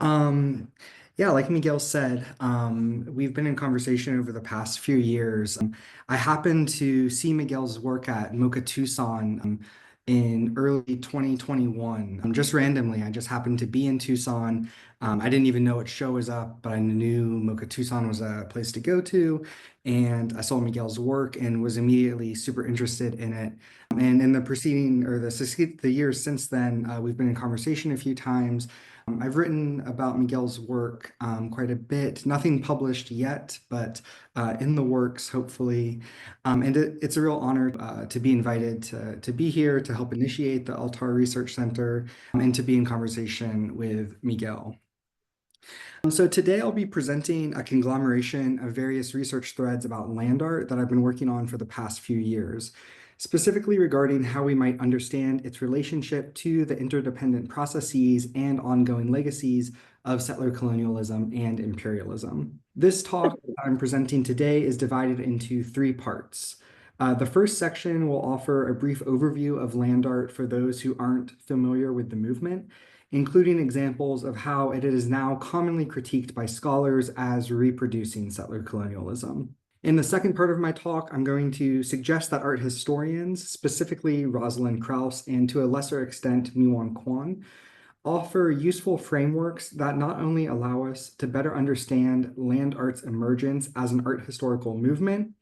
Um, yeah, like Miguel said, we've been in conversation over the past few years. I happened to see Miguel's work at Mocha Tucson in early 2021. Just randomly, I just happened to be in Tucson. I didn't even know what show was up, but I knew Mocha Tucson was a place to go to. And I saw Miguel's work and was immediately super interested in it. And in the preceding or the years since then, we've been in conversation a few times. I've written about Miguel's work quite a bit, nothing published yet, but in the works, hopefully. It's a real honor to be invited to be here to help initiate the Altar Research Center and to be in conversation with Miguel. So today I'll be presenting a conglomeration of various research threads about land art that I've been working on for the past few years, specifically regarding how we might understand its relationship to the interdependent processes and ongoing legacies of settler colonialism and imperialism. This talk I'm presenting today is divided into three parts. The first section will offer a brief overview of land art for those who aren't familiar with the movement, including examples of how it is now commonly critiqued by scholars as reproducing settler colonialism. In the second part of my talk, I'm going to suggest that art historians, specifically Rosalind Krauss and to a lesser extent Mi-Won Kwon, offer useful frameworks that not only allow us to better understand land art's emergence as an art historical movement,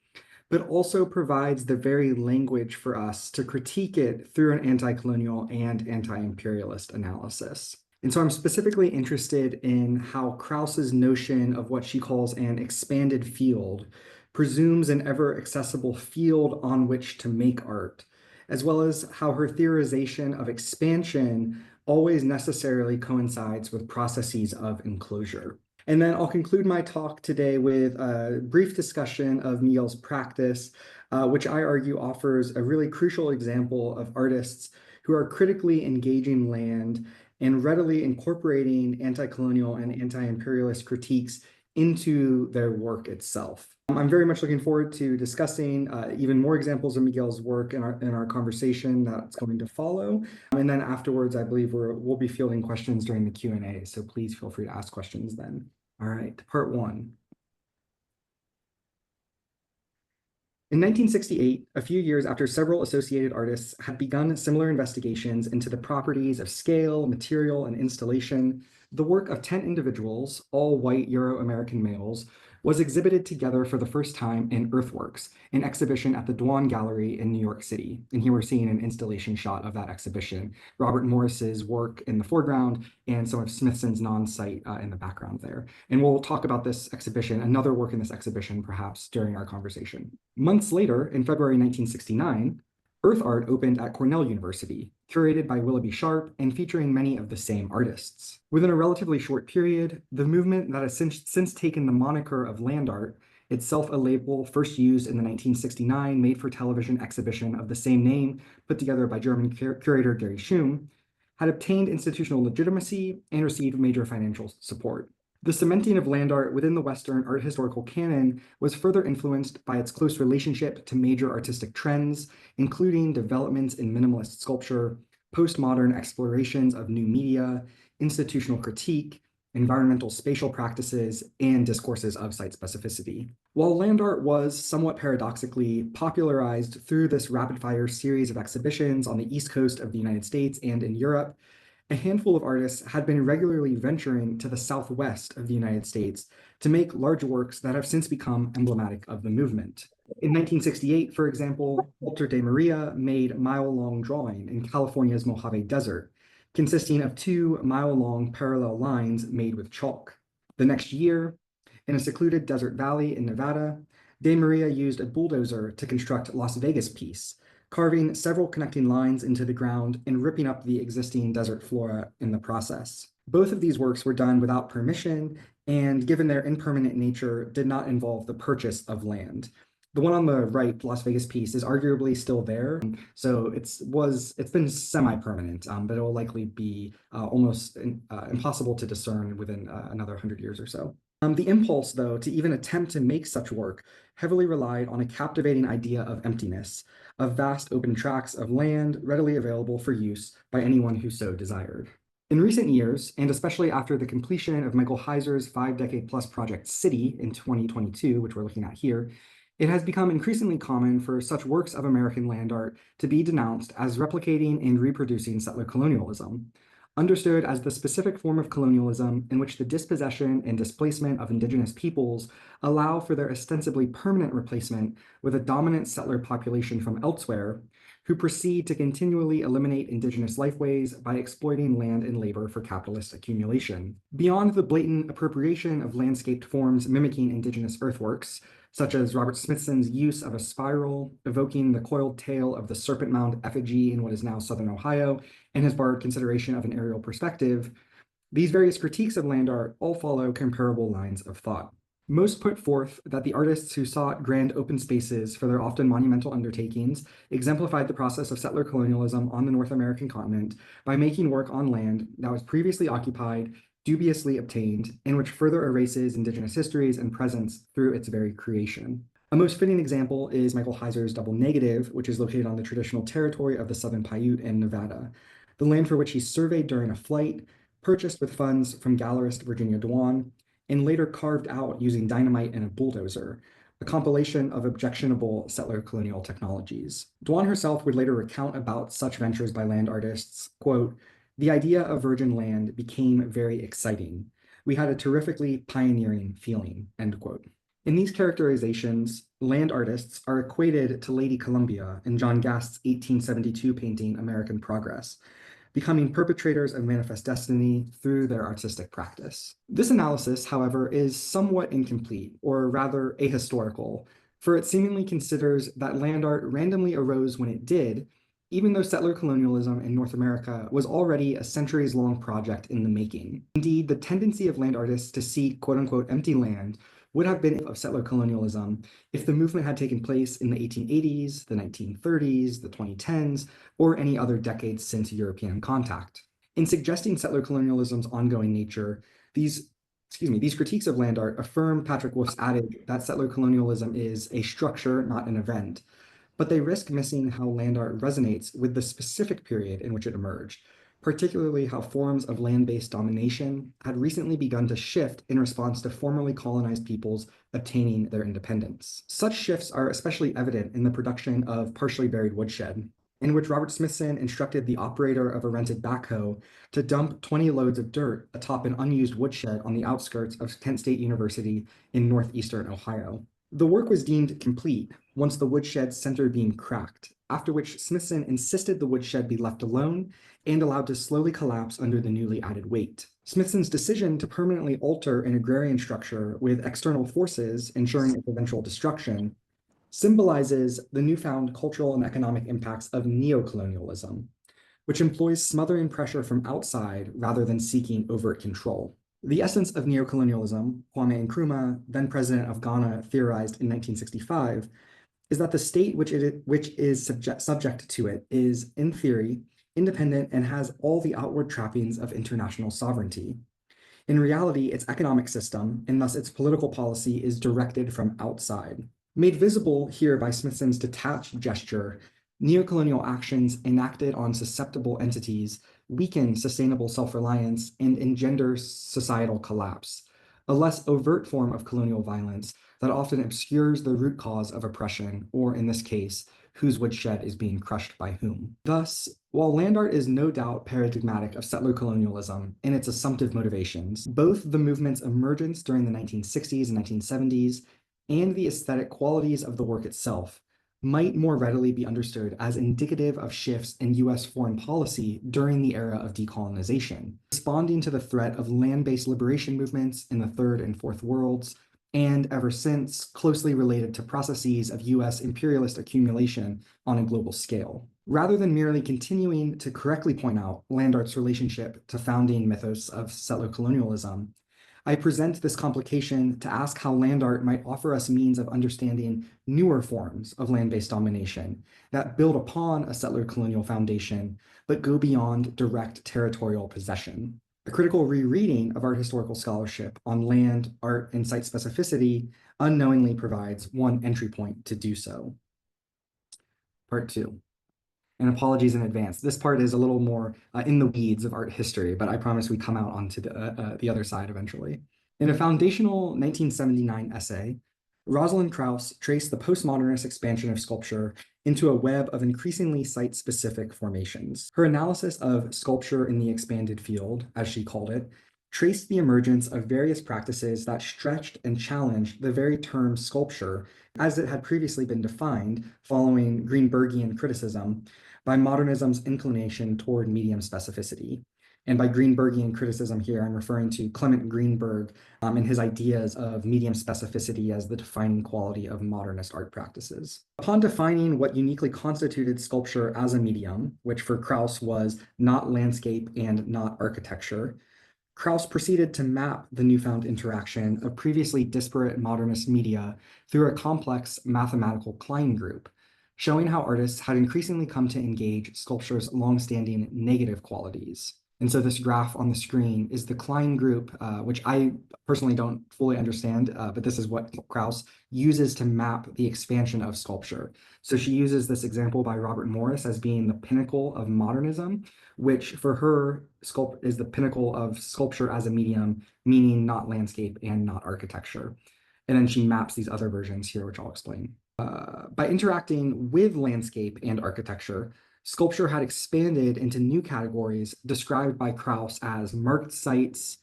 but also provides the very language for us to critique it through an anti-colonial and anti-imperialist analysis. And so I'm specifically interested in how Krauss's notion of what she calls an expanded field presumes an ever accessible field on which to make art, as well as how her theorization of expansion always necessarily coincides with processes of enclosure. And then I'll conclude my talk today with a brief discussion of Miguel's practice, which I argue offers a really crucial example of artists who are critically engaging land and readily incorporating anti-colonial and anti-imperialist critiques into their work itself. I'm very much looking forward to discussing even more examples of Miguel's work in our conversation that's going to follow. And then afterwards, I believe we'll be fielding questions during the Q&A, so please feel free to ask questions then. All right, part one. In 1968, a few years after several associated artists had begun similar investigations into the properties of scale, material, and installation, the work of 10 individuals, all white Euro-American males, was exhibited together for the first time in Earthworks, an exhibition at the Dwan Gallery in New York City. And here we're seeing an installation shot of that exhibition. Robert Morris's work in the foreground and some of Smithson's non-site in the background there. And we'll talk about this exhibition, another work in this exhibition, perhaps during our conversation. Months later, in February 1969, Earth Art opened at Cornell University, curated by Willoughby Sharp and featuring many of the same artists. Within a relatively short period, the movement that has since taken the moniker of land art, itself a label first used in the 1969 made-for-television exhibition of the same name put together by German curator Gary Schum, had obtained institutional legitimacy and received major financial support. The cementing of land art within the Western art historical canon was further influenced by its close relationship to major artistic trends, including developments in minimalist sculpture, postmodern explorations of new media, institutional critique, environmental spatial practices, and discourses of site specificity. While land art was, somewhat paradoxically, popularized through this rapid-fire series of exhibitions on the East Coast of the United States and in Europe, a handful of artists had been regularly venturing to the southwest of the United States to make large works that have since become emblematic of the movement. In 1968, for example, Walter de Maria made mile-long drawing in California's Mojave Desert, consisting of 2-mile-long parallel lines made with chalk. The next year, in a secluded desert valley in Nevada, de Maria used a bulldozer to construct Las Vegas Piece, carving several connecting lines into the ground and ripping up the existing desert flora in the process. Both of these works were done without permission and, given their impermanent nature, did not involve the purchase of land. The one on the right, Las Vegas Piece, is arguably still there, so it's been semi-permanent, but it will likely be almost impossible to discern within another 100 years or so. The impulse, though, to even attempt to make such work heavily relied on a captivating idea of emptiness, of vast open tracts of land readily available for use by anyone who so desired. In recent years, and especially after the completion of Michael Heiser's 5-decade-plus project City in 2022, which we're looking at here, it has become increasingly common for such works of American land art to be denounced as replicating and reproducing settler colonialism, understood as the specific form of colonialism in which the dispossession and displacement of indigenous peoples allow for their ostensibly permanent replacement with a dominant settler population from elsewhere, who proceed to continually eliminate indigenous lifeways by exploiting land and labor for capitalist accumulation. Beyond the blatant appropriation of landscaped forms mimicking indigenous earthworks, such as Robert Smithson's use of a spiral evoking the coiled tail of the serpent mound effigy in what is now southern Ohio, and his borrowed consideration of an aerial perspective, these various critiques of land art all follow comparable lines of thought. Most put forth that the artists who sought grand open spaces for their often monumental undertakings exemplified the process of settler colonialism on the North American continent by making work on land that was previously occupied, dubiously obtained, and which further erases indigenous histories and presence through its very creation. A most fitting example is Michael Heiser's Double Negative, which is located on the traditional territory of the Southern Paiute in Nevada, the land for which he surveyed during a flight, purchased with funds from gallerist Virginia Dwan, and later carved out using dynamite and a bulldozer, a compilation of objectionable settler colonial technologies. Dwan herself would later recount about such ventures by land artists, quote, "The idea of virgin land became very exciting. We had a terrifically pioneering feeling," end quote. In these characterizations, land artists are equated to Lady Columbia in John Gast's 1872 painting American Progress, becoming perpetrators of manifest destiny through their artistic practice. This analysis, however, is somewhat incomplete, or rather ahistorical, for it seemingly considers that land art randomly arose when it did, even though settler colonialism in North America was already a centuries-long project in the making. Indeed, the tendency of land artists to seek quote-unquote empty land would have been of settler colonialism if the movement had taken place in the 1880s, the 1930s, the 2010s, or any other decades since European contact. In suggesting settler colonialism's ongoing nature, these critiques of land art affirm Patrick Wolf's adage that settler colonialism is a structure, not an event, but they risk missing how land art resonates with the specific period in which it emerged, particularly how forms of land-based domination had recently begun to shift in response to formerly colonized peoples obtaining their independence. Such shifts are especially evident in the production of Partially Buried Woodshed, in which Robert Smithson instructed the operator of a rented backhoe to dump 20 loads of dirt atop an unused woodshed on the outskirts of Kent State University in northeastern Ohio. The work was deemed complete once the woodshed's center beam cracked, after which Smithson insisted the woodshed be left alone and allowed to slowly collapse under the newly added weight. Smithson's decision to permanently alter an agrarian structure with external forces ensuring its eventual destruction symbolizes the newfound cultural and economic impacts of neocolonialism, which employs smothering pressure from outside rather than seeking overt control. The essence of neocolonialism, Kwame Nkrumah, then president of Ghana, theorized in 1965, is that the state which is subject to it is, in theory, independent and has all the outward trappings of international sovereignty. In reality, its economic system, and thus its political policy, is directed from outside. Made visible here by Smithson's detached gesture, neocolonial actions enacted on susceptible entities weaken sustainable self-reliance and engender societal collapse, a less overt form of colonial violence that often obscures the root cause of oppression, or in this case, whose woodshed is being crushed by whom. Thus, while land art is no doubt paradigmatic of settler colonialism in its assumptive motivations, both the movement's emergence during the 1960s and 1970s and the aesthetic qualities of the work itself might more readily be understood as indicative of shifts in US foreign policy during the era of decolonization, responding to the threat of land-based liberation movements in the third and fourth worlds, and ever since closely related to processes of US imperialist accumulation on a global scale. Rather than merely continuing to correctly point out land art's relationship to founding mythos of settler colonialism, I present this complication to ask how land art might offer us means of understanding newer forms of land-based domination that build upon a settler colonial foundation, but go beyond direct territorial possession. A critical rereading of art historical scholarship on land, art, and site specificity unknowingly provides one entry point to do so. Part 2. And apologies in advance. This part is a little more in the weeds of art history, but I promise we come out onto the other side eventually. In a foundational 1979 essay, Rosalind Krauss traced the postmodernist expansion of sculpture into a web of increasingly site-specific formations. Her analysis of sculpture in the expanded field, as she called it, traced the emergence of various practices that stretched and challenged the very term sculpture as it had previously been defined following Greenbergian criticism by modernism's inclination toward medium specificity. And by Greenbergian criticism here, I'm referring to Clement Greenberg and his ideas of medium specificity as the defining quality of modernist art practices. Upon defining what uniquely constituted sculpture as a medium, which for Krauss was not landscape and not architecture, Krauss proceeded to map the newfound interaction of previously disparate modernist media through a complex mathematical Klein group, showing how artists had increasingly come to engage sculpture's longstanding negative qualities. And so this graph on the screen is the Klein group, which I personally don't fully understand, but this is what Krauss uses to map the expansion of sculpture. So she uses this example by Robert Morris as being the pinnacle of modernism, which for her is the pinnacle of sculpture as a medium, meaning not landscape and not architecture. And then she maps these other versions here, which I'll explain. By interacting with landscape and architecture, sculpture had expanded into new categories described by Krauss as marked sites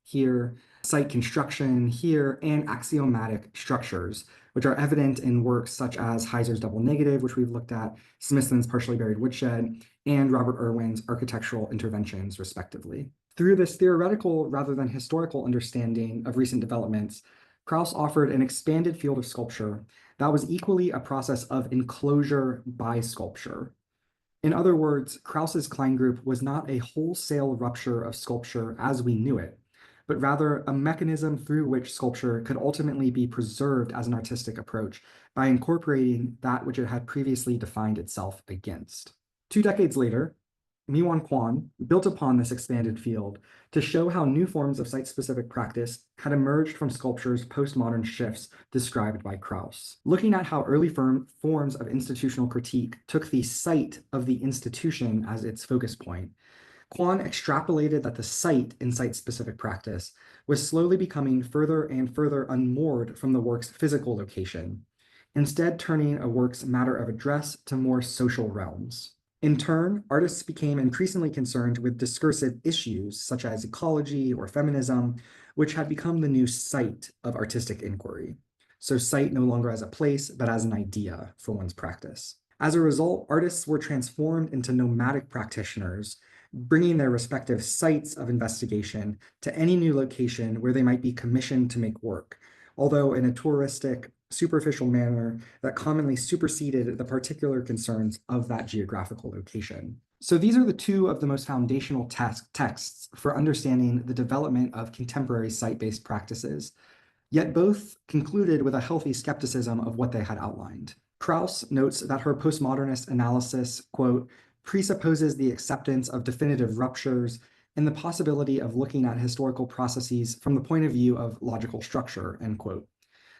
here, site construction here, and axiomatic structures, which are evident in works such as Heiser's Double Negative, which we've looked at, Smithson's Partially Buried Woodshed, and Robert Irwin's Architectural Interventions, respectively. Through this theoretical rather than historical understanding of recent developments, Krauss offered an expanded field of sculpture that was equally a process of enclosure by sculpture. In other words, Krauss's Klein group was not a wholesale rupture of sculpture as we knew it, but rather a mechanism through which sculpture could ultimately be preserved as an artistic approach by incorporating that which it had previously defined itself against. 2 decades later, Mi-Wan Kwon built upon this expanded field to show how new forms of site-specific practice had emerged from sculpture's postmodern shifts described by Krauss. Looking at how early forms of institutional critique took the site of the institution as its focus point, Kwon extrapolated that the site in site-specific practice was slowly becoming further and further unmoored from the work's physical location, instead turning a work's matter of address to more social realms. In turn, artists became increasingly concerned with discursive issues such as ecology or feminism, which had become the new site of artistic inquiry. So site no longer as a place, but as an idea for one's practice. As a result, artists were transformed into nomadic practitioners, bringing their respective sites of investigation to any new location where they might be commissioned to make work, although in a touristic, superficial manner that commonly superseded the particular concerns of that geographical location. So these are the two of the most foundational texts for understanding the development of contemporary site-based practices, yet both concluded with a healthy skepticism of what they had outlined. Krauss notes that her postmodernist analysis, quote, presupposes the acceptance of definitive ruptures and the possibility of looking at historical processes from the point of view of logical structure, end quote,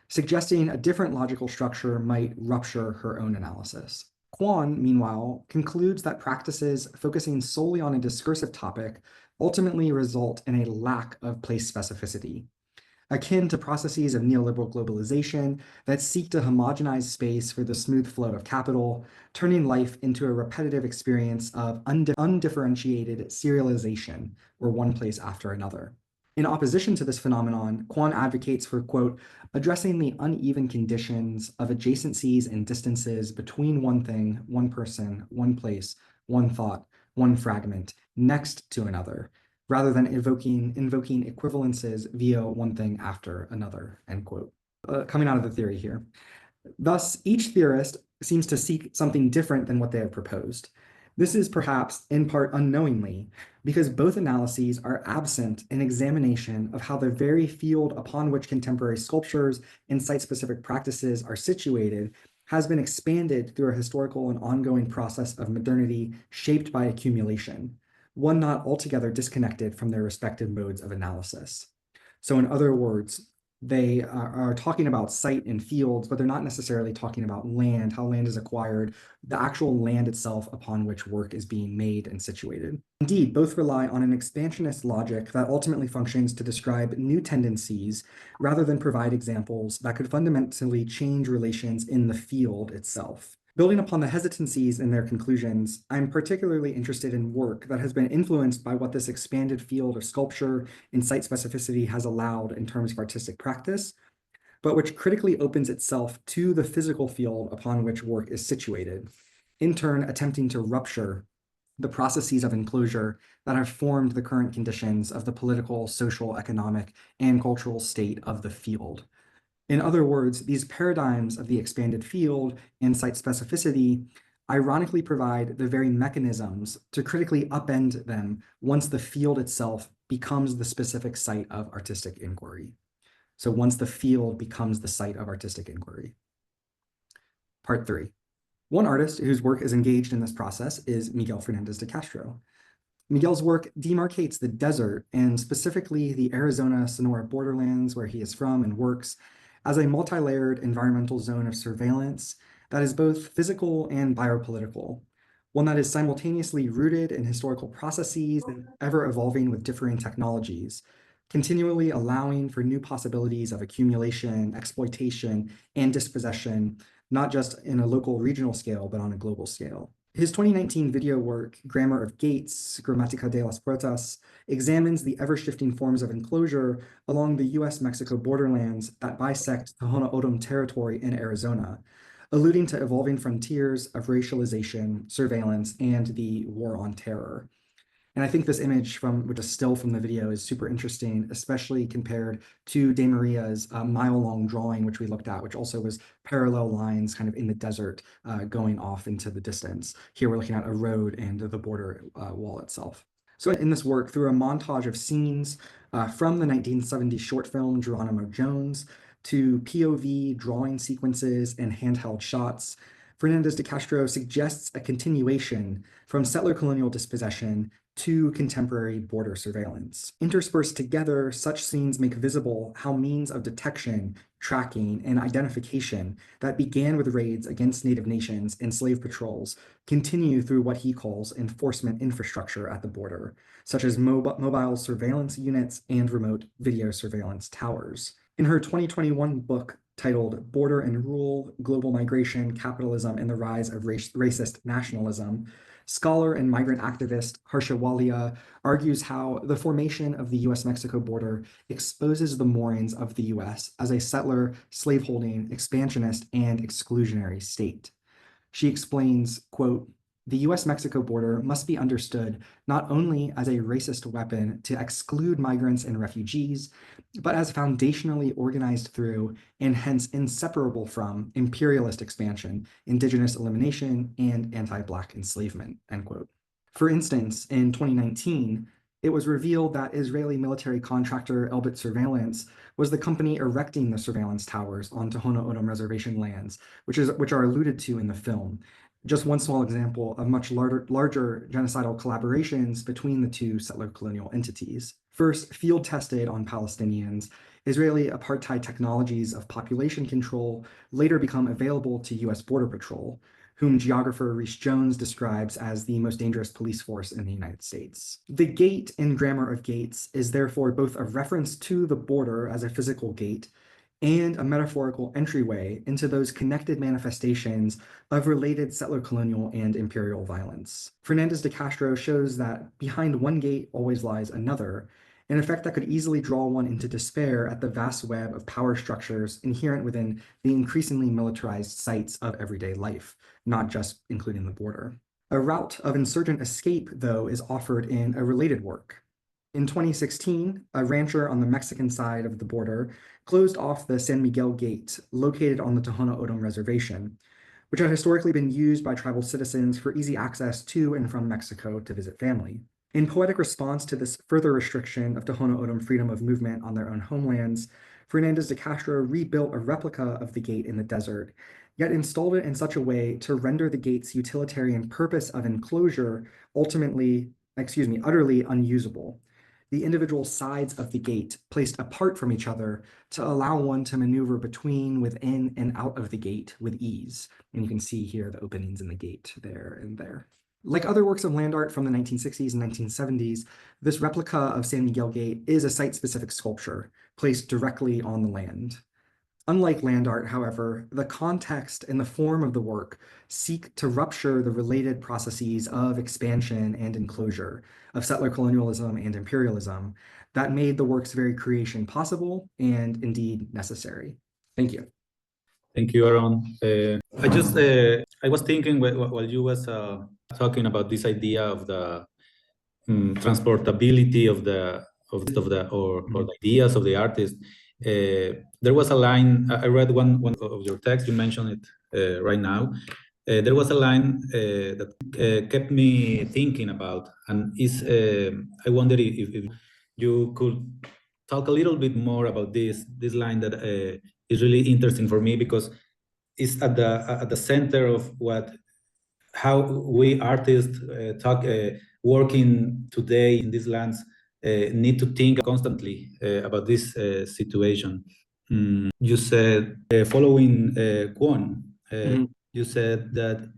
suggesting a different logical structure might rupture her own analysis. Kwon, meanwhile, concludes that practices focusing solely on a discursive topic ultimately result in a lack of place specificity, akin to processes of neoliberal globalization that seek to homogenize space for the smooth flow of capital, turning life into a repetitive experience of undifferentiated serialization, or one place after another. In opposition to this phenomenon, Kwon advocates for, quote, addressing the uneven conditions of adjacencies and distances between one thing, one person, one place, one thought, one fragment, next to another, rather than invoking equivalences via one thing after another, end quote. Coming out of the theory here. Thus, each theorist seems to seek something different than what they have proposed. This is perhaps in part unknowingly, because both analyses are absent in examination of how the very field upon which contemporary sculptures and site-specific practices are situated has been expanded through a historical and ongoing process of modernity shaped by accumulation, one not altogether disconnected from their respective modes of analysis. So in other words, They are talking about site and fields, but they're not necessarily talking about land, how land is acquired, the actual land itself upon which work is being made and situated. Indeed, both rely on an expansionist logic that ultimately functions to describe new tendencies rather than provide examples that could fundamentally change relations in the field itself. Building upon the hesitancies in their conclusions, I'm particularly interested in work that has been influenced by what this expanded field of sculpture and site specificity has allowed in terms of artistic practice, but which critically opens itself to the physical field upon which work is situated, in turn attempting to rupture the processes of enclosure that have formed the current conditions of the political, social, economic, and cultural state of the field. In other words, these paradigms of the expanded field and site specificity ironically provide the very mechanisms to critically upend them once the field itself becomes the specific site of artistic inquiry. So once the field becomes the site of artistic inquiry. Part 3. One artist whose work is engaged in this process is Miguel Fernandez de Castro. Miguel's work demarcates the desert, and specifically the Arizona-Sonora borderlands where he is from and works, as a multi-layered environmental zone of surveillance that is both physical and biopolitical, one that is simultaneously rooted in historical processes and ever evolving with differing technologies, continually allowing for new possibilities of accumulation, exploitation, and dispossession, not just in a local regional scale, but on a global scale. His 2019 video work, Grammar of Gates, Gramática de las Puertas, examines the ever-shifting forms of enclosure along the US-Mexico borderlands that bisect Tohono O'odham territory in Arizona, alluding to evolving frontiers of racialization, surveillance, and the war on terror. And I think this image which is still from the video, is super interesting, especially compared to De Maria's mile-long drawing, which we looked at, which also was parallel lines kind of in the desert going off into the distance. Here we're looking at a road and the border wall itself. So in this work, through a montage of scenes from the 1970 short film Geronimo Jones to POV drawing sequences and handheld shots, Fernandez de Castro suggests a continuation from settler colonial dispossession to contemporary border surveillance. Interspersed together, such scenes make visible how means of detection, tracking, and identification that began with raids against Native nations and slave patrols continue through what he calls enforcement infrastructure at the border, such as mobile surveillance units and remote video surveillance towers. In her 2021 book titled Border and Rule, Global Migration, Capitalism, and the Rise of Racist Nationalism, scholar and migrant activist Harsha Walia argues how the formation of the US-Mexico border exposes the moorings of the US as a settler, slaveholding, expansionist, and exclusionary state. She explains, quote, "The US-Mexico border must be understood not only as a racist weapon to exclude migrants and refugees, but as foundationally organized through, and hence inseparable from, imperialist expansion, indigenous elimination, and anti-Black enslavement," end quote. For instance, in 2019, it was revealed that Israeli military contractor Elbit Surveillance was the company erecting the surveillance towers on Tohono O'odham reservation lands, which are alluded to in the film. Just one small example of much larger genocidal collaborations between the two settler colonial entities. First, field tested on Palestinians, Israeli apartheid technologies of population control later become available to US Border Patrol, whom geographer Rhys Jones describes as the most dangerous police force in the United States. The gate in Grammar of Gates is therefore both a reference to the border as a physical gate and a metaphorical entryway into those connected manifestations of related settler colonial and imperial violence. Fernandez de Castro shows that behind one gate always lies another, an effect that could easily draw one into despair at the vast web of power structures inherent within the increasingly militarized sites of everyday life, not just including the border. A route of insurgent escape, though, is offered in a related work. In 2016, a rancher on the Mexican side of the border closed off the San Miguel Gate, located on the Tohono O'odham Reservation, which had historically been used by tribal citizens for easy access to and from Mexico to visit family. In poetic response to this further restriction of Tohono O'odham freedom of movement on their own homelands, Fernandez de Castro rebuilt a replica of the gate in the desert, yet installed it in such a way to render the gate's utilitarian purpose of enclosure utterly unusable. the individual sides of the gate placed apart from each other to allow one to maneuver between, within, and out of the gate with ease. And you can see here the openings in the gate there and there. Like other works of land art from the 1960s and 1970s, this replica of San Miguel Gate is a site-specific sculpture placed directly on the land. Unlike land art, however, the context and the form of the work seek to rupture the related processes of expansion and enclosure, of settler colonialism and imperialism, that made the work's very creation possible and indeed necessary. Thank you. Thank you, Aaron. I was thinking while you was talking about this idea of the transportability of the ideas of the artist. There was a line I read one of your text. You mentioned it right now. There was a line that kept me thinking about, and is I wonder if you could talk a little bit more about this line that is really interesting for me, because it's at the center of how we artists working today in these lands need to think constantly about this situation. You said, following Kwon, you said that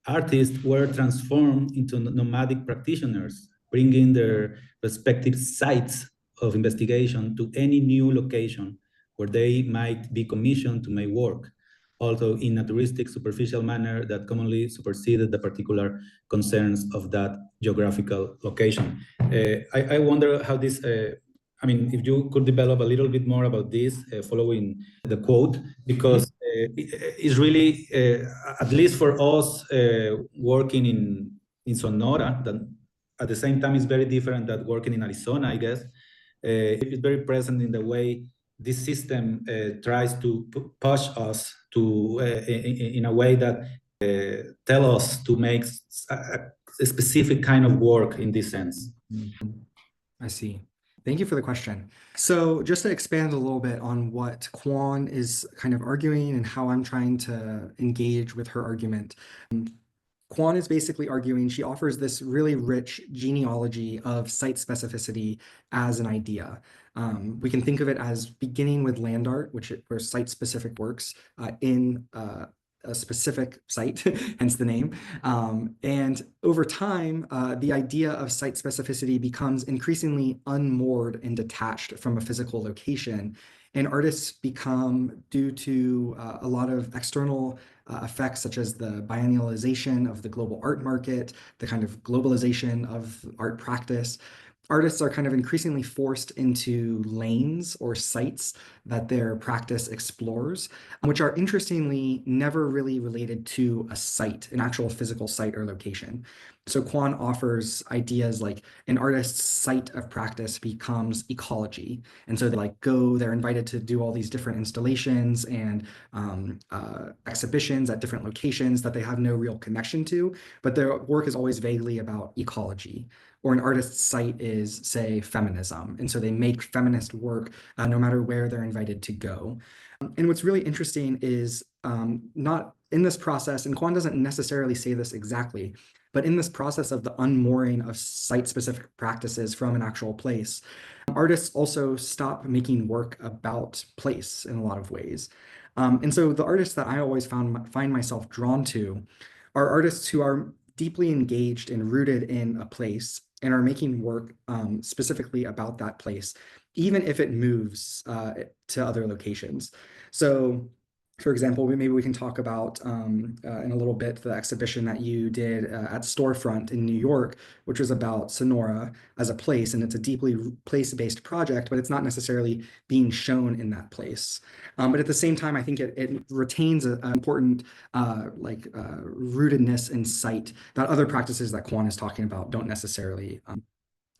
artists were transformed into nomadic practitioners, bringing their respective sites of investigation to any new location where they might be commissioned to make work, although in a touristic, superficial manner that commonly superseded the particular concerns of that geographical location. I wonder how this, if you could develop a little bit more about this, following the quote, because it's really, at least for us working in Sonora, that at the same time is very different than working in Arizona, I guess. It's very present in the way this system tries to push us to, in a way that tell us to make a specific kind of work in this sense. I see. Thank you for the question. So just to expand a little bit on what Kwon is kind of arguing and how I'm trying to engage with her argument. Kwon is basically arguing, she offers this really rich genealogy of site specificity as an idea. We can think of it as beginning with land art, where site-specific works in a specific site, hence the name. And over time, the idea of site specificity becomes increasingly unmoored and detached from a physical location. And artists become, due to a lot of external effects, such as the biennialization of the global art market, the kind of globalization of art practice, artists are kind of increasingly forced into lanes or sites that their practice explores, which are interestingly never really related to a site, an actual physical site or location. So Kwon offers ideas like an artist's site of practice becomes ecology. And so they're invited to do all these different installations and exhibitions at different locations that they have no real connection to, but their work is always vaguely about ecology. Or an artist's site is, say, feminism. And so they make feminist work no matter where they're invited to go. And what's really interesting is not in this process, and Kwon doesn't necessarily say this exactly, but in this process of the unmooring of site-specific practices from an actual place, artists also stop making work about place in a lot of ways. And so the artists that I always find myself drawn to are artists who are deeply engaged and rooted in a place and are making work specifically about that place, even if it moves to other locations. So, for example, maybe we can talk about in a little bit the exhibition that you did at Storefront in New York, which was about Sonora as a place, and it's a deeply place-based project, but it's not necessarily being shown in that place. But at the same time, I think it retains an important rootedness in sight that other practices that Kwon is talking about don't necessarily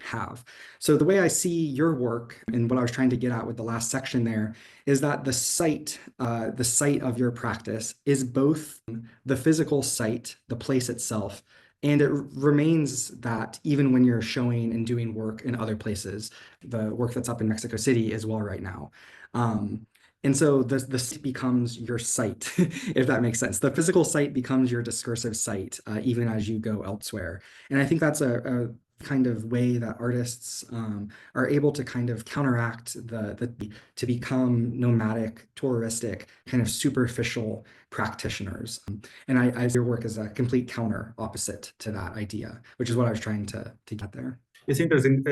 have. So the way I see your work and what I was trying to get at with the last section there is that the site of your practice is both the physical site, the place itself, and it remains that even when you're showing and doing work in other places. The work that's up in Mexico City as well right now. And so the site becomes your site, if that makes sense. The physical site becomes your discursive site, even as you go elsewhere. And I think that's a kind of way that artists are able to kind of counteract to become nomadic, touristic, kind of superficial practitioners. And I see your work as a complete counter opposite to that idea, which is what I was trying to get there. It's interesting.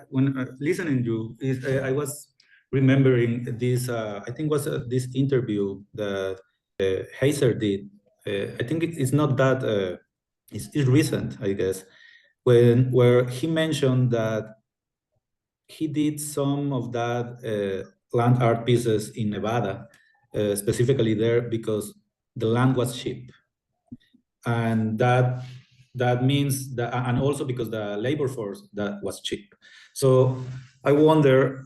When listening to you, I was remembering this. I think was this interview that Heiser did. I think it's not that. It's recent, I guess, where he mentioned that he did some of that land art pieces in Nevada, specifically there because the land was cheap, and that means that, and also because the labor force that was cheap. So I wonder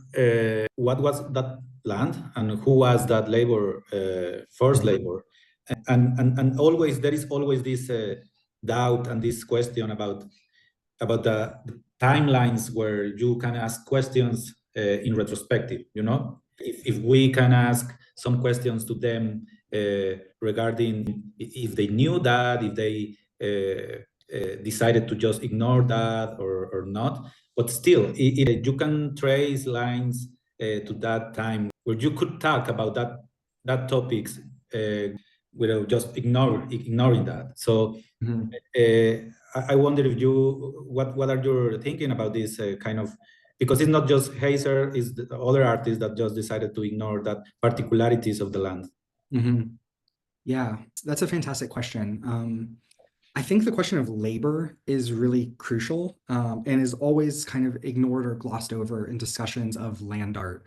what was that land and who was that labor, forced labor, and always there is always this doubt and this question about the timelines where you can ask questions in retrospective, you know? If we can ask some questions to them regarding if they knew that, if they decided to just ignore that or not. But still, you can trace lines to that time where you could talk about that topics without just ignoring that. So I wonder if what are you thinking about this kind of, because it's not just Heiser, it's the other artists that just decided to ignore that particularities of the land. Yeah, that's a fantastic question. I think the question of labor is really crucial and is always kind of ignored or glossed over in discussions of land art.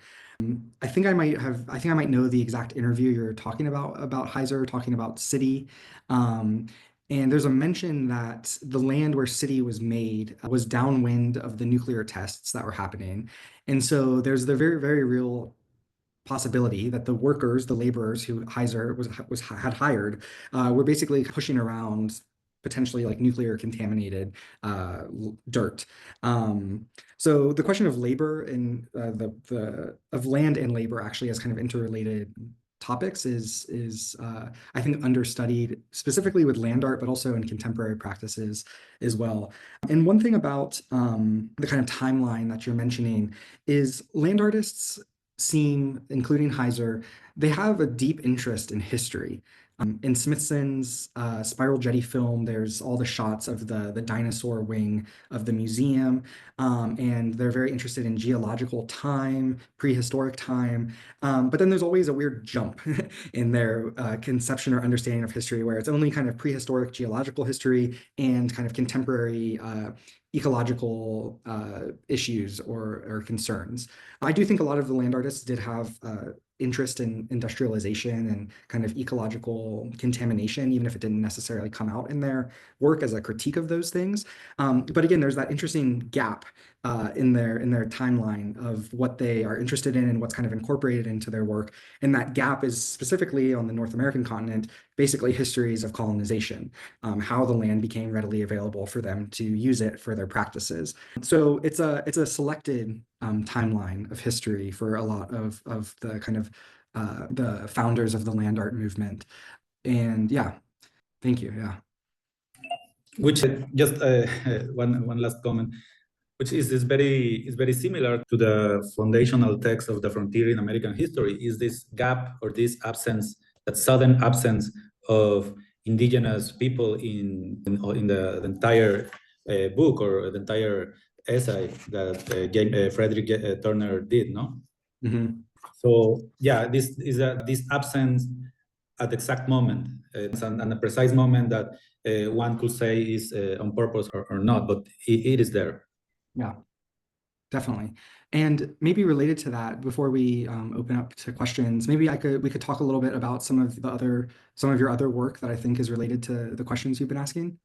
I think I might know the exact interview you're talking about Heiser talking about city. And there's a mention that the land where city was made was downwind of the nuclear tests that were happening. And so there's the very, very real possibility that the workers, the laborers who Heiser had hired, were basically pushing around potentially like nuclear contaminated dirt. So the question of labor and of land and labor actually as kind of interrelated topics is I think understudied specifically with land art, but also in contemporary practices as well. And one thing about the kind of timeline that you're mentioning is land artists seem, including Heiser, they have a deep interest in history. In Smithson's Spiral Jetty film, there's all the shots of the dinosaur wing of the museum, and they're very interested in geological time, prehistoric time. But then there's always a weird jump in their conception or understanding of history, where it's only kind of prehistoric geological history and kind of contemporary ecological issues or concerns. I do think a lot of the land artists did have interest in industrialization and kind of ecological contamination, even if it didn't necessarily come out in their work as a critique of those things. But again, there's that interesting gap in their timeline of what they are interested in and what's kind of incorporated into their work. And that gap is specifically on the North American continent, basically histories of colonization, how the land became readily available for them to use it for their practices. So it's a selected timeline of history for a lot of the kind of the founders of the land art movement. And yeah, thank you. Yeah. Which just one last comment, which is very similar to the foundational text of the frontier in American history, is this gap or this absence, that sudden absence of indigenous people in the entire book or the entire essay that Frederick Turner did, no? So yeah, this is this absence at the exact moment, and a precise moment that one could say is on purpose or not, but it is there. Yeah, definitely. And maybe related to that, before we open up to questions, maybe we could talk a little bit about some of your other work that I think is related to the questions you've been asking.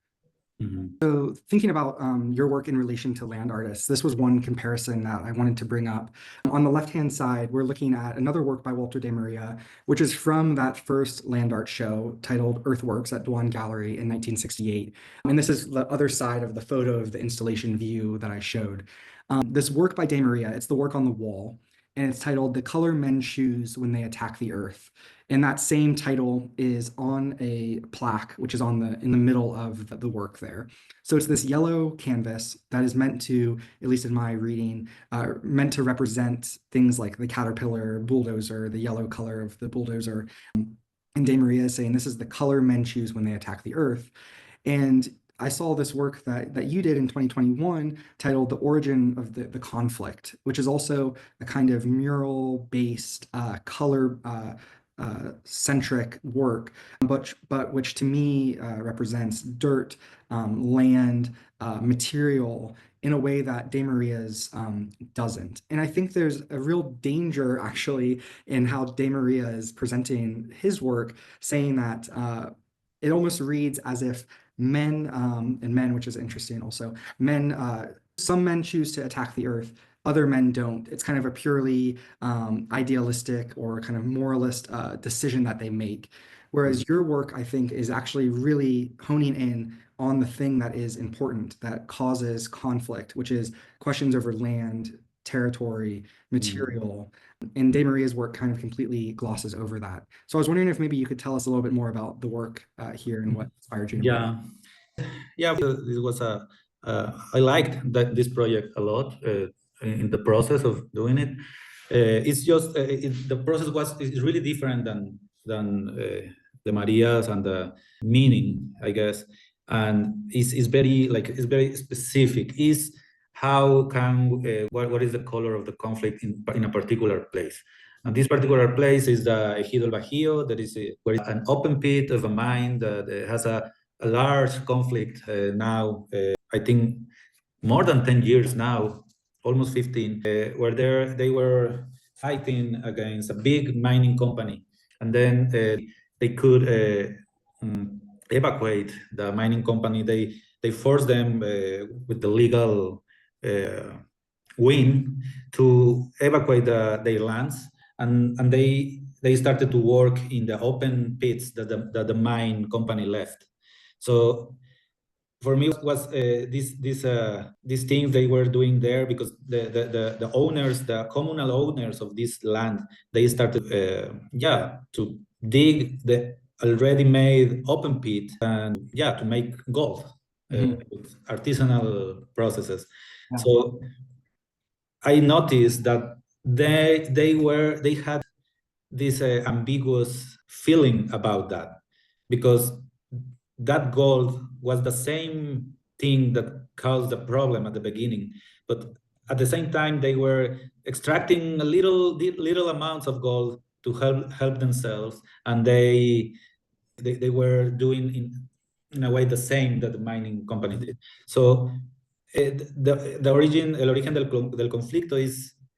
So thinking about your work in relation to land artists, this was one comparison that I wanted to bring up. On the left-hand side, we're looking at another work by Walter de Maria, which is from that first land art show titled Earthworks at Dwan Gallery in 1968. And this is the other side of the photo of the installation view that I showed. This work by de Maria, it's the work on the wall, and it's titled The Color Men Choose When They Attack the Earth. And that same title is on a plaque, which is on the in the middle of the work there. So it's this yellow canvas that is meant to, at least in my reading, meant to represent things like the caterpillar bulldozer, the yellow color of the bulldozer. And De Maria is saying this is the color men choose when they attack the earth. And I saw this work that you did in 2021 titled The Origin of the Conflict, which is also a kind of mural-based, color centric work, but which to me represents dirt, land, material in a way that De Maria's doesn't. And I think there's a real danger actually in how De Maria is presenting his work, saying that it almost reads as if men and men, which is interesting also, men, some men choose to attack the earth, other men don't. It's kind of a purely idealistic or kind of moralist decision that they make. Whereas your work, I think, is actually really honing in on the thing that is important, that causes conflict, which is questions over land, territory, material. And De Maria's work kind of completely glosses over that. So I was wondering if maybe you could tell us a little bit more about the work here and what inspired you to make it. Yeah, yeah, this was a I liked this project a lot in the process of doing it. It's just the process is really different than the Marias and the meaning, I guess, and it's very like it's very specific. Is how can what is the color of the conflict in a particular place? And this particular place is the Ejido El Bajío. That is where it's an open pit of a mine that has a large conflict now. I think more than 10 years now, almost 15, where they were fighting against a big mining company, and then they could evacuate the mining company. They forced them with the legal win to evacuate their lands, and they started to work in the open pits that the mine company left. So for me was these things they were doing there because the owners, the communal owners of this land, they started to dig the already made open pit and to make gold with artisanal processes. Yeah. So I noticed that they had this ambiguous feeling about that because that gold was the same thing that caused the problem at the beginning, but at the same time they were extracting a little amounts of gold to help themselves, and they were doing in a way the same that the mining company did. So el origen del conflicto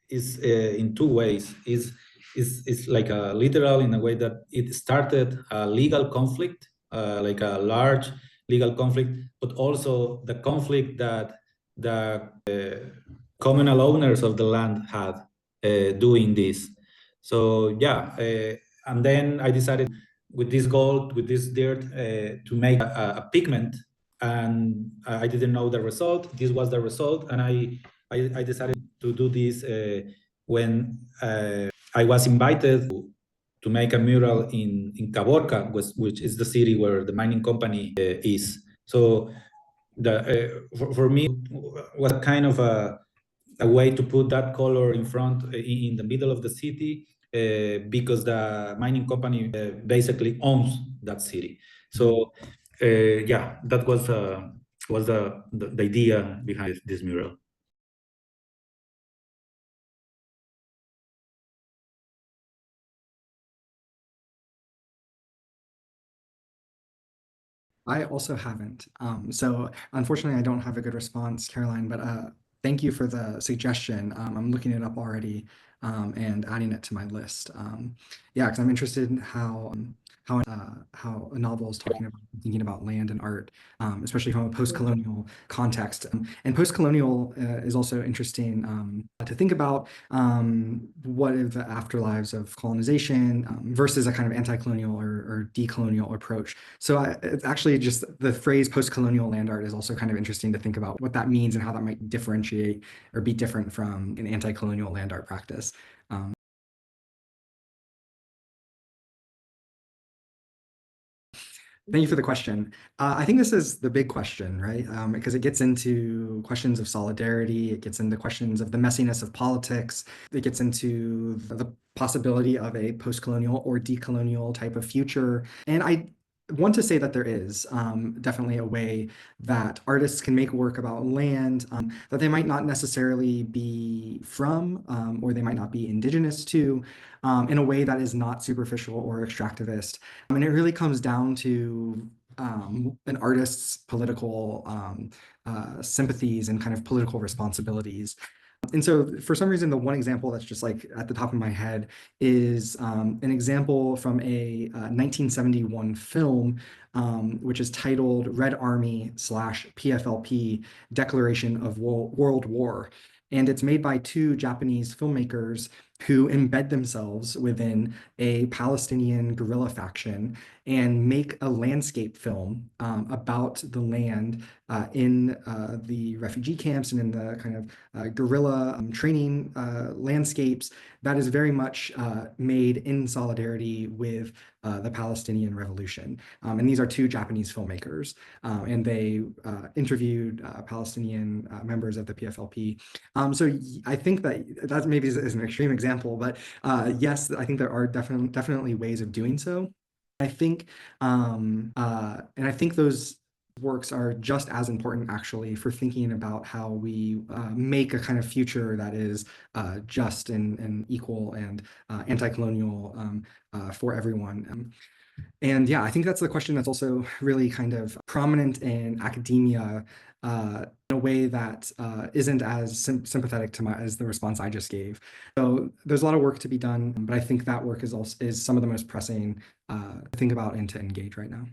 is in two ways. Is like a literal in a way that it started a legal conflict, like a large legal conflict, but also the conflict that the communal owners of the land had doing this. So and then I decided with this gold, with this dirt, to make a pigment, and I didn't know the result. This was the result, and I decided to do this when I was invited to make a mural in Caborca, which is the city where the mining company is. So for me was kind of a way to put that color in front in the middle of the city because the mining company basically owns that city. So that was the idea behind this mural. I also haven't. So unfortunately, I don't have a good response, Caroline, but thank you for the suggestion. I'm looking it up already and adding it to my list. Yeah, because I'm interested in how a novel is talking about thinking about land and art, especially from a post-colonial context. And post-colonial is also interesting to think about what are the afterlives of colonization versus a kind of anti-colonial or decolonial approach. So it's actually just the phrase post-colonial land art is also kind of interesting to think about what that means and how that might differentiate or be different from an anti-colonial land art practice. Thank you for the question. I think this is the big question, right? Because it gets into questions of solidarity, it gets into questions of the messiness of politics, it gets into the possibility of a post-colonial or decolonial type of future. And I want to say that there is definitely a way that artists can make work about land that they might not necessarily be from or they might not be indigenous to in a way that is not superficial or extractivist. And it really comes down to an artist's political sympathies and kind of political responsibilities. And so for some reason, the one example that's just like at the top of my head is an example from a 1971 film, which is titled Red Army slash PFLP Declaration of World War. And it's made by two Japanese filmmakers who embed themselves within a Palestinian guerrilla faction and make a landscape film about the land in the refugee camps and in the kind of guerrilla training landscapes that is very much made in solidarity with the Palestinian Revolution. And these are two Japanese filmmakers, and they interviewed Palestinian members of the PFLP. So I think that maybe is an extreme example, but yes, I think there are definitely ways of doing so. And I think those works are just as important actually for thinking about how we make a kind of future that is just and equal and anti-colonial for everyone. And yeah, I think that's the question that's also really kind of prominent in academia in a way that isn't as sympathetic to as the response I just gave. So there's a lot of work to be done, but I think that work is some of the most pressing to think about and to engage right now.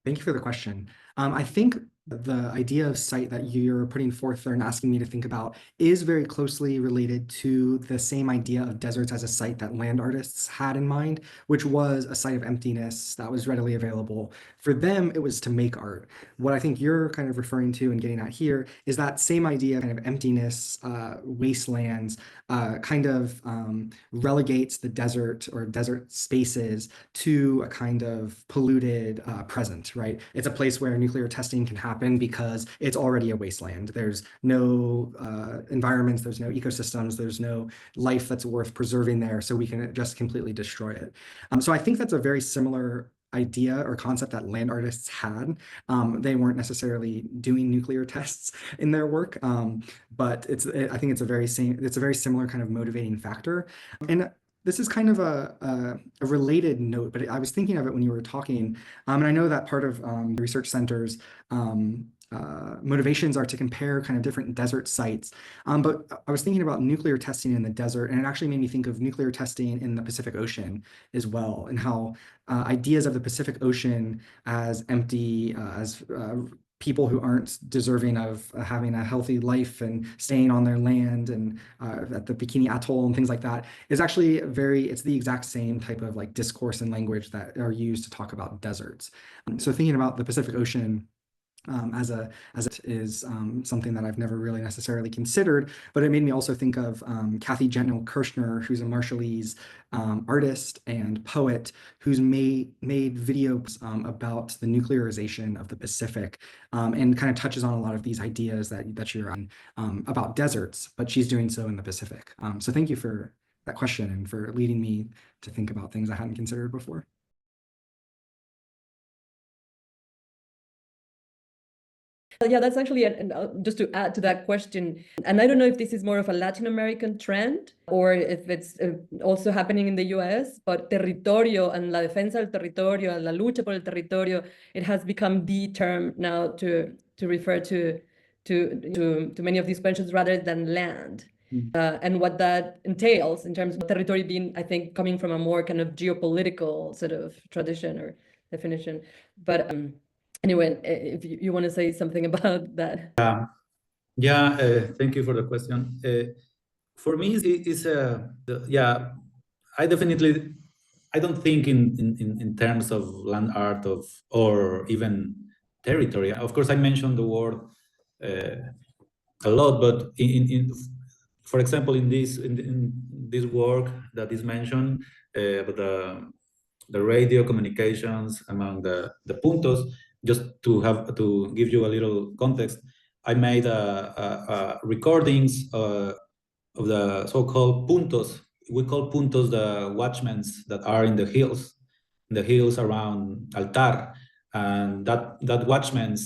Thank you for the question. I think the idea of site that you're putting forth there and asking me to think about is very closely related to the same idea of deserts as a site that land artists had in mind, which was a site of emptiness that was readily available. For them, it was to make art. What I think you're kind of referring to and getting at here is that same idea of kind of emptiness, wastelands, kind of relegates the desert or desert spaces to a kind of polluted present, right? It's a place where nuclear testing can happen because it's already a wasteland. There's no environments, there's no ecosystems, there's no life that's worth preserving there, so we can just completely destroy it. So I think that's a very similar idea or concept that land artists had. They weren't necessarily doing nuclear tests in their work, but I think it's a very similar kind of motivating factor. And this is kind of a related note, but I was thinking of it when you were talking, and I know that part of the research center's motivations are to compare kind of different desert sites. But I was thinking about nuclear testing in the desert, and it actually made me think of nuclear testing in the Pacific Ocean as well, and how ideas of the Pacific Ocean as empty, as people who aren't deserving of having a healthy life and staying on their land and at the Bikini Atoll and things like that is actually it's the exact same type of like discourse and language that are used to talk about deserts. So thinking about the Pacific Ocean as it is something that I've never really necessarily considered, but it made me also think of Kathy Gentnell Kirshner, who's a Marshallese artist and poet who's made videos about the nuclearization of the Pacific and kind of touches on a lot of these ideas that you're on about deserts, but she's doing so in the Pacific. So thank you for that question and for leading me to think about things I hadn't considered before. Yeah, that's actually, just to add to that question, and I don't know if this is more of a Latin American trend or if it's also happening in the US, but territorio and la defensa del territorio, la lucha por el territorio, it has become the term now to refer to many of these questions rather than land. And what that entails in terms of territory being, I think, coming from a more kind of geopolitical sort of tradition or definition. But anyway, if you want to say something about that. Yeah, thank you for the question. For me, yeah, I don't think in terms of land art or even territory. Of course, I mentioned the word a lot, but for example, in this work that is mentioned about the radio communications among the puntos, just to give you a little context, I made recordings of the so-called puntos. We call puntos the watchmen that are in the hills around Altar, and that watchmen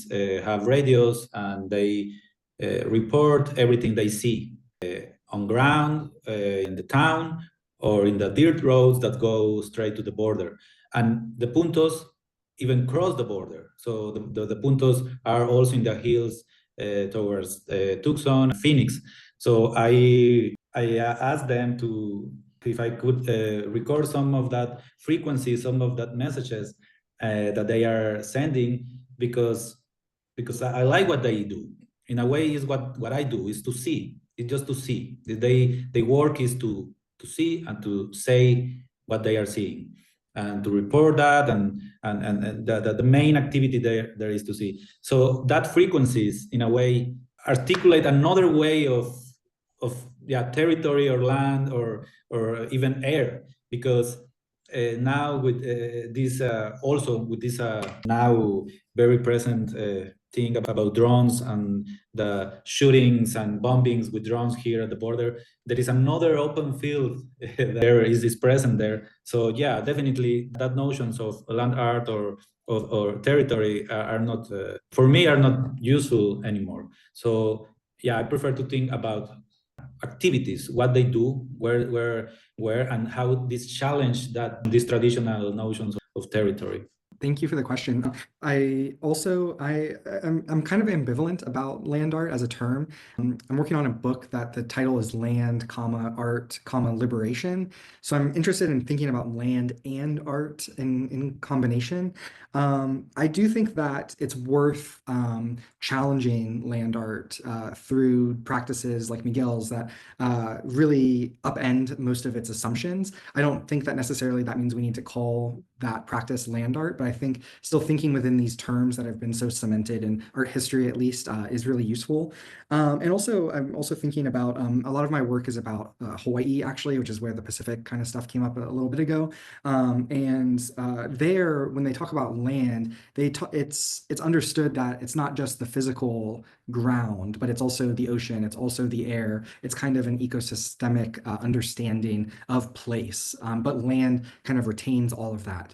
have radios, and they report everything they see on ground, in the town, or in the dirt roads that go straight to the border. And the puntos even cross the border. So the puntos are also in the hills towards Tucson, Phoenix. So I asked them to if I could record some of that frequency, some of that messages that they are sending, because I like what they do. In a way, is what I do is to see. It's just to see. They work is to see and to say what they are seeing, and to report that, and the main activity there is to see. So that frequencies in a way articulate another way of territory or land or even air, because now with this also with this now very present thing about drones and the shootings and bombings with drones here at the border, there is another open field there is present there. So yeah, definitely that notions of land art or territory are not for me are not useful anymore. So yeah, I prefer to think about activities, what they do, where, and how this challenge that these traditional notions of territory. Thank you for the question. I'm kind of ambivalent about land art as a term. I'm working on a book that the title is Land, Art, Liberation. So I'm interested in thinking about land and art in combination. I do think that it's worth challenging land art through practices like Miguel's that really upend most of its assumptions. I don't think that necessarily that means we need to call that practice land art, but I think still thinking within these terms that have been so cemented in art history, at least, is really useful. And also, I'm also thinking about a lot of my work is about Hawaii, actually, which is where the Pacific kind of stuff came up a little bit ago. There, when they talk about land, it's understood that it's not just the physical ground, but it's also the ocean, it's also the air. It's kind of an ecosystemic understanding of place, but land kind of retains all of that.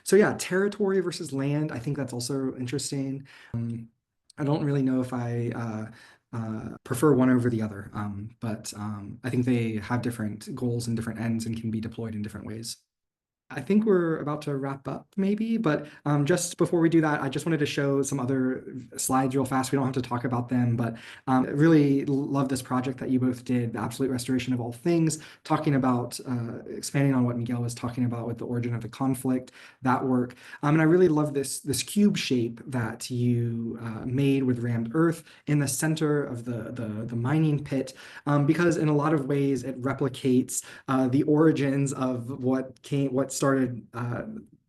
So yeah, territory versus land, I think that's also interesting. I don't really know if I prefer one over the other, but I think they have different goals and different ends and can be deployed in different ways. I think we're about to wrap up maybe, but just before we do that, I just wanted to show some other slides real fast. We don't have to talk about them, but really love this project that you both did, The Absolute Restoration of All Things, talking about expanding on what Miguel was talking about with the origin of the conflict, that work. And I really love this cube shape that you made with rammed earth in the center of the mining pit, because in a lot of ways it replicates the origins of what started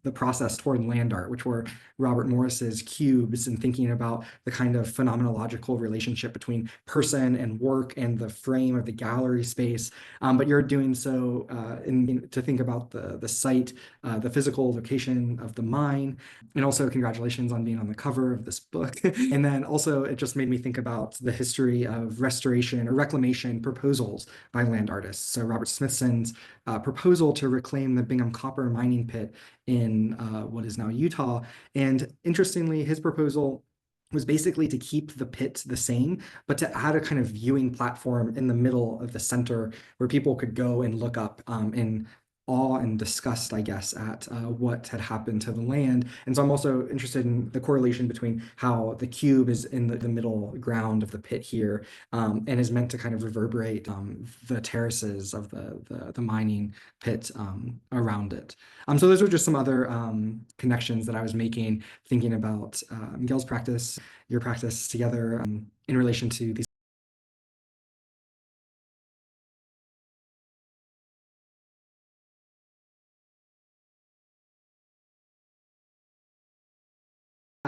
the process toward land art, which were Robert Morris's cubes, and thinking about the kind of phenomenological relationship between person and work and the frame of the gallery space. But you're doing so to think about the site, the physical location of the mine. And also congratulations on being on the cover of this book. And then also it just made me think about the history of restoration or reclamation proposals by land artists. So Robert Smithson's proposal to reclaim the Bingham copper mining pit in what is now Utah. And interestingly, his proposal was basically to keep the pit the same, but to add a kind of viewing platform in the middle of the center where people could go and look up in awe and disgust, I guess, at what had happened to the land. And so I'm also interested in the correlation between how the cube is in the middle ground of the pit here, and is meant to kind of reverberate the terraces of the mining pit around it. So those were just some other connections that I was making, thinking about Miguel's practice, your practice together in relation to these.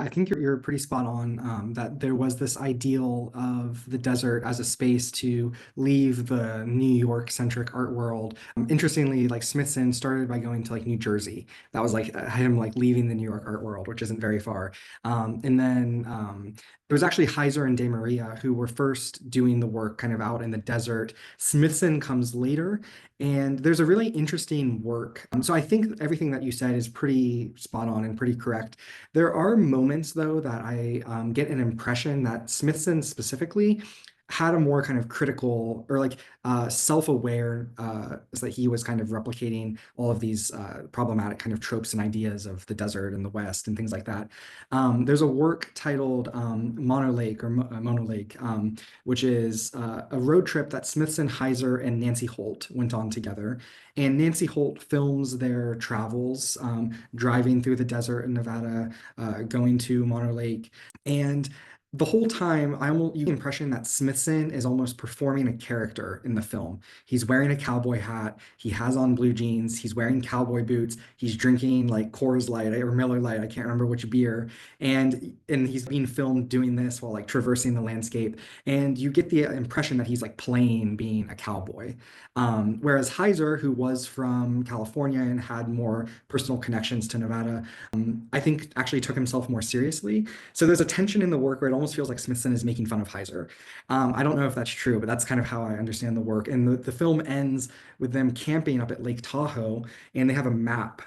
I think you're pretty spot on, that there was this ideal of the desert as a space to leave the New York-centric art world. Interestingly, like Smithson started by going to like New Jersey. That was like him like leaving the New York art world, which isn't very far. And then it was actually Heiser and De Maria who were first doing the work kind of out in the desert. Smithson comes later, and there's a really interesting work. So I think everything that you said is pretty spot on and pretty correct. There are moments, though, that I get an impression that Smithson specifically had a more kind of critical or like self-aware that he was kind of replicating all of these problematic kind of tropes and ideas of the desert and the West and things like that. There's a work titled Mono Lake or Mono Lake, which is a road trip that Smithson, Heiser, and Nancy Holt went on together. And Nancy Holt films their travels, driving through the desert in Nevada, going to Mono Lake. And the whole time, you get the impression that Smithson is almost performing a character in the film. He's wearing a cowboy hat, he has on blue jeans, he's wearing cowboy boots, he's drinking like Coors Light or Miller Lite, I can't remember which beer, and he's being filmed doing this while like traversing the landscape. And you get the impression that he's like playing being a cowboy. Whereas Heiser, who was from California and had more personal connections to Nevada, I think actually took himself more seriously. So there's a tension in the work where it almost feels like Smithson is making fun of Heiser. I don't know if that's true, but that's kind of how I understand the work. And the film ends with them camping up at Lake Tahoe, and they have a map,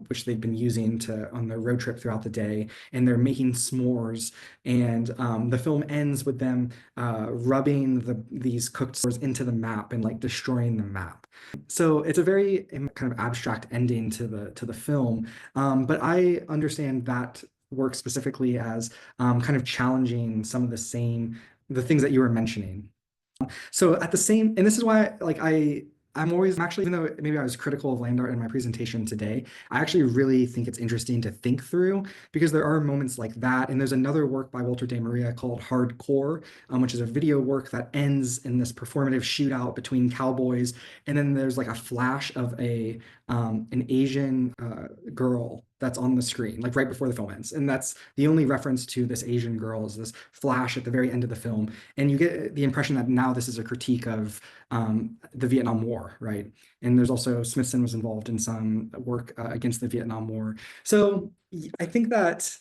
which they've been using on their road trip throughout the day, and they're making s'mores. And the film ends with them rubbing these cooked s'mores into the map and like destroying the map. So it's a very kind of abstract ending to the film, but I understand that work specifically as kind of challenging some of the things that you were mentioning. So and this is why like I'm actually, even though maybe I was critical of land art in my presentation today, I actually really think it's interesting to think through, because there are moments like that. And there's another work by Walter De Maria called Hardcore, which is a video work that ends in this performative shootout between cowboys. And then there's like a flash of an Asian girl that's on the screen, like right before the film ends. And that's the only reference to this Asian girl, is this flash at the very end of the film. And you get the impression that now this is a critique of the Vietnam War, right? And there's also, Smithson was involved in some work against the Vietnam War. So I think that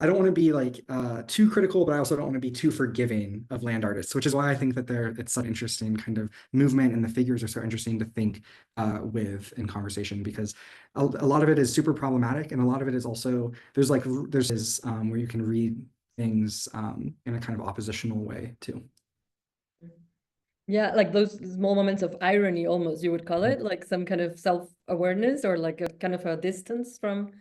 I don't want to be like too critical, but I also don't want to be too forgiving of land artists, which is why I think that it's such an interesting kind of movement, and the figures are so interesting to think with in conversation, because a lot of it is super problematic, and a lot of it is also there's where you can read things in a kind of oppositional way too. Yeah, like those small moments of irony, almost you would call it, like some kind of self-awareness or like a kind of a distance from.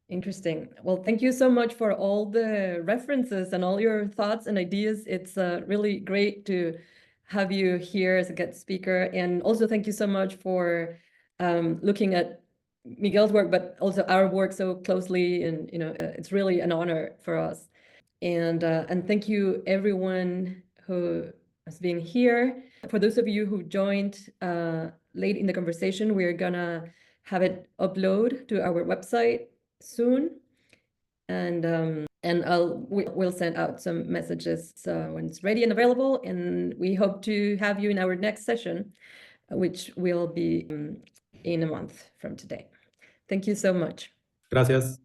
Interesting. Well, thank you so much for all the references and all your thoughts and ideas. It's really great to have you here as a guest speaker. And also thank you so much for looking at Miguel's work, but also our work so closely. And, it's really an honor for us. And thank you everyone who has been here. For those of you who joined late in the conversation, we're gonna have it upload to our website soon, and we'll send out some messages when it's ready and available, and we hope to have you in our next session, which will be in a month from today. Thank you so much. Gracias.